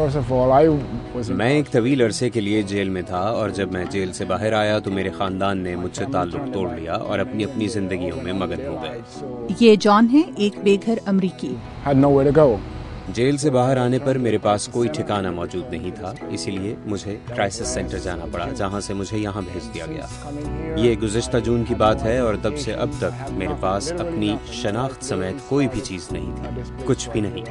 First of all, I was میں ایک طویل عرصے کے لیے جیل میں تھا، اور جب میں جیل سے باہر آیا تو میرے خاندان نے مجھ سے تعلق توڑ لیا اور اپنی اپنی زندگیوں میں مگن ہو گئے۔ یہ جان ہے، ایک بے گھر امریکی۔ had nowhere to go. Jail سے باہر آنے پر میرے پاس کوئی ٹھکانہ موجود نہیں تھا، اسی لیے مجھے کرائسس سینٹر جانا پڑا، جہاں سے مجھے یہاں بھیج دیا گیا۔ یہ گزشتہ جون کی بات ہے، اور تب سے اب تک میرے پاس اپنی شناخت سمیت کوئی بھی چیز نہیں تھی، کچھ بھی نہیں۔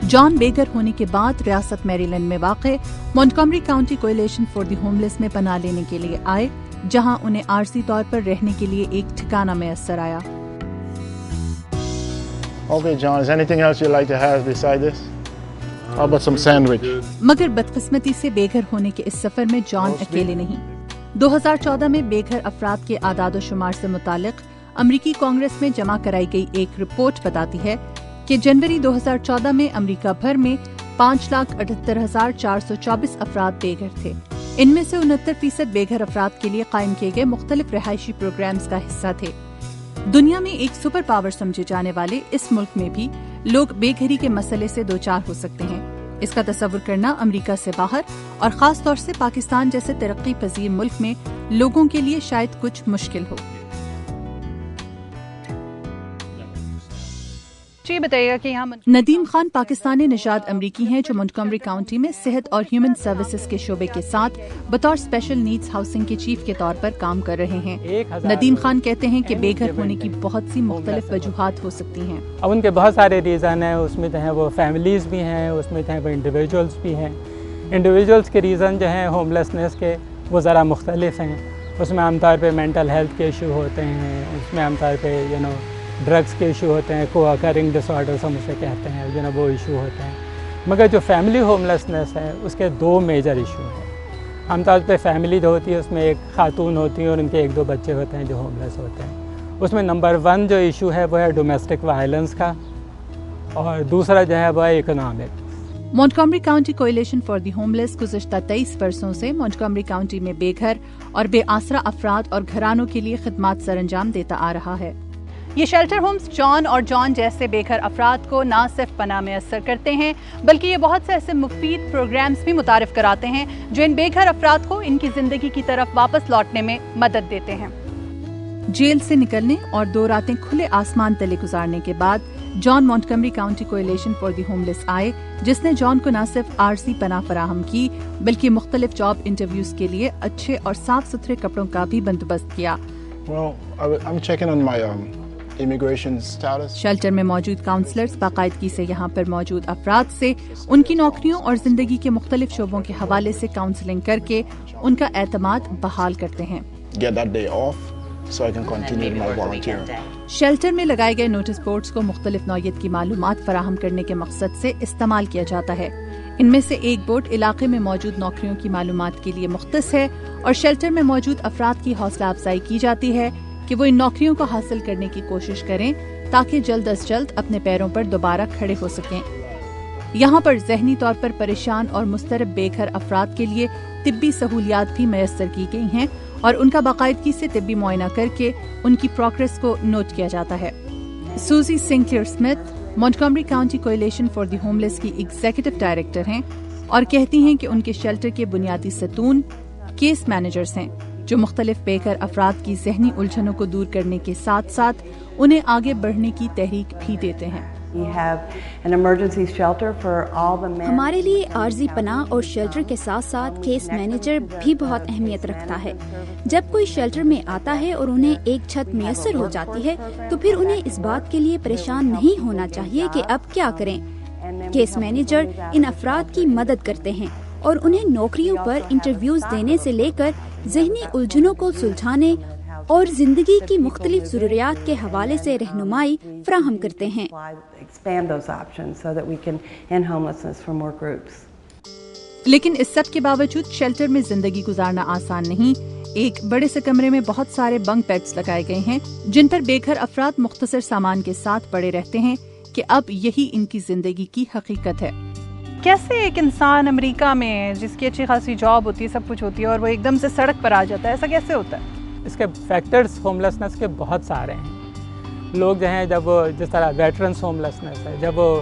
جان بے گھر ہونے کے بعد ریاست میری لینڈ میں واقع Montgomery County Coalition for the Homeless میں پناہ لینے کے لیے آئے، جہاں انہیں عارضی طور پر رہنے کے لیے ایک ٹھکانہ میسر آیا۔ Okay, John, is anything else you'd like to have beside this? How about some sandwich? مگر بدقسمتی سے بے گھر ہونے کے اس سفر میں جان اکیلے نہیں۔ 2014 میں بے گھر افراد کے اعداد و شمار سے متعلق امریکی کانگریس میں جمع کرائی گئی ایک رپورٹ بتاتی ہے کہ جنوری 2014 میں امریکہ بھر میں 5,78,424 افراد بے گھر تھے۔ ان میں سے 69% بے گھر افراد کے لیے قائم کیے گئے مختلف رہائشی پروگرامز کا حصہ تھے۔ دنیا میں ایک سپر پاور سمجھے جانے والے اس ملک میں بھی لوگ بے گھری کے مسئلے سے دوچار ہو سکتے ہیں۔ اس کا تصور کرنا امریکہ سے باہر اور خاص طور سے پاکستان جیسے ترقی پذیر ملک میں لوگوں کے لیے شاید کچھ مشکل ہو۔ جی بتائیے گا کہ یہاں ندیم خان پاکستانی نژاد امریکی ہیں جو مونٹگومری کاؤنٹی میں صحت اور ہیومن سروسز کے شعبے کے ساتھ بطور اسپیشل نیڈز ہاؤسنگ کے چیف کے طور پر کام کر رہے ہیں۔ ندیم خان کہتے ہیں کہ بے گھر ہونے کی بہت سی مختلف وجوہات ہو سکتی ہیں۔ اب ان کے بہت سارے ریزن ہیں، اس میں جو ہیں وہ فیملیز بھی ہیں، اس میں جو ہیں وہ انڈیویجولز بھی ہیں۔ انڈیویجولز کے ریزن جو ہیں ہوم لیسنس کے وہ ذرا مختلف ہیں۔ اس میں عام طور پہ مینٹل ہیلتھ کے ایشو ہوتے ہیں، اس میں عام طور پہ ڈرگس کے ایشو ہوتے ہیں، کو اکرنگ ڈس آرڈرس ہم اسے کہتے ہیں، وہ ایشو ہوتے ہیں۔ مگر جو فیملی ہوم لیسنس ہے اس کے 2 میجر ایشو ہیں۔ عام طور پہ فیملی جو ہوتی ہے اس میں ایک خاتون ہوتی ہیں اور ان کے 1-2 بچے ہوتے ہیں جو ہوم لیس ہوتے ہیں۔ اس میں نمبر 1 جو ایشو ہے وہ ہے ڈومیسٹک وائلنس کا، اور دوسرا جو ہے وہ ہے economic. Montgomery County Coalition for the Homeless گزشتہ 23 برسوں سے مونٹگومری کاؤنٹی میں بے گھر اور بے آسرا افراد اور گھرانوں کے لیے خدمات سر انجام دیتا آ رہا ہے۔ یہ شیلٹر ہومز جان اور جان جیسے بے گھر افراد کو نہ صرف پناہ میسر کرتے ہیں بلکہ یہ بہت سے ایسے مفید پروگرامز بھی متعارف کراتے ہیں جو ان بے گھر افراد کو ان کی زندگی کی طرف واپس لوٹنے میں مدد دیتے ہیں۔ جیل سے نکلنے اور 2 راتیں کھلے آسمان تلے گزارنے کے بعد John Montgomery County Coalition for the Homeless آئے، جس نے جان کو نہ صرف عارضی پناہ فراہم کی بلکہ مختلف جاب انٹرویوز کے لیے اچھے اور صاف ستھرے کپڑوں کا بھی بندوبست کیا۔ Well, I'm checking on my immigration status. Shelter میں موجود کاؤنسلرز باقاعدگی سے یہاں پر موجود افراد سے ان کی نوکریوں اور زندگی کے مختلف شعبوں کے حوالے سے کاؤنسلنگ کر کے ان کا اعتماد بحال کرتے ہیں۔ Get that day off so I can continue my volunteering. Shelter میں لگائے گئے نوٹس بورڈز کو مختلف نوعیت کی معلومات فراہم کرنے کے مقصد سے استعمال کیا جاتا ہے۔ ان میں سے ایک بورڈ علاقے میں موجود نوکریوں کی معلومات کے لیے مختص ہے، اور شیلٹر میں موجود افراد کی حوصلہ افزائی کی جاتی ہے کہ وہ ان نوکریوں کو حاصل کرنے کی کوشش کریں تاکہ جلد از جلد اپنے پیروں پر دوبارہ کھڑے ہو سکیں۔ یہاں پر ذہنی طور پر پریشان اور مضطرب بے گھر افراد کے لیے طبی سہولیات بھی میسر کی گئی ہیں، اور ان کا باقاعدگی سے طبی معائنہ کر کے ان کی پروگریس کو نوٹ کیا جاتا ہے۔ Susie Sinclair Smith Montgomery County Coalition for the Homeless کی ایگزیکٹو ڈائریکٹر ہیں، اور کہتی ہیں کہ ان کے شیلٹر کے بنیادی ستون کیس مینیجرز ہیں جو مختلف بے گھر افراد کی ذہنی الجھنوں کو دور کرنے کے ساتھ ساتھ انہیں آگے بڑھنے کی تحریک بھی دیتے ہیں۔ ہمارے لیے عارضی پناہ اور شیلٹر کے ساتھ ساتھ کیس مینیجر بھی بہت اہمیت رکھتا ہے۔ جب کوئی شیلٹر میں آتا ہے اور انہیں ایک چھت میسر ہو جاتی ہے تو پھر انہیں اس بات کے لیے پریشان نہیں ہونا چاہیے کہ اب کیا کریں۔ کیس مینیجر ان افراد کی مدد کرتے ہیں اور انہیں نوکریوں پر انٹرویوز دینے سے لے کر ذہنی الجھنوں کو سلجھانے اور زندگی کی مختلف ضروریات کے حوالے سے رہنمائی فراہم کرتے ہیں۔ لیکن اس سب کے باوجود شیلٹر میں زندگی گزارنا آسان نہیں۔ ایک بڑے سے کمرے میں بہت سارے بنک بیڈز لگائے گئے ہیں جن پر بے گھر افراد مختصر سامان کے ساتھ پڑے رہتے ہیں کہ اب یہی ان کی زندگی کی حقیقت ہے۔ کیسے ایک انسان امریکہ میں جس کی اچھی خاصی جاب ہوتی ہے، سب کچھ ہوتی ہے، اور وہ ایک دم سے سڑک پر آ جاتا ہے، ایسا کیسے ہوتا ہے؟ اس کے فیکٹرز ہوم لیسنس کے بہت سارے ہیں۔ لوگ جو ہیں جب وہ جس طرح ویٹرنس ہوم لیسنس ہے، جب وہ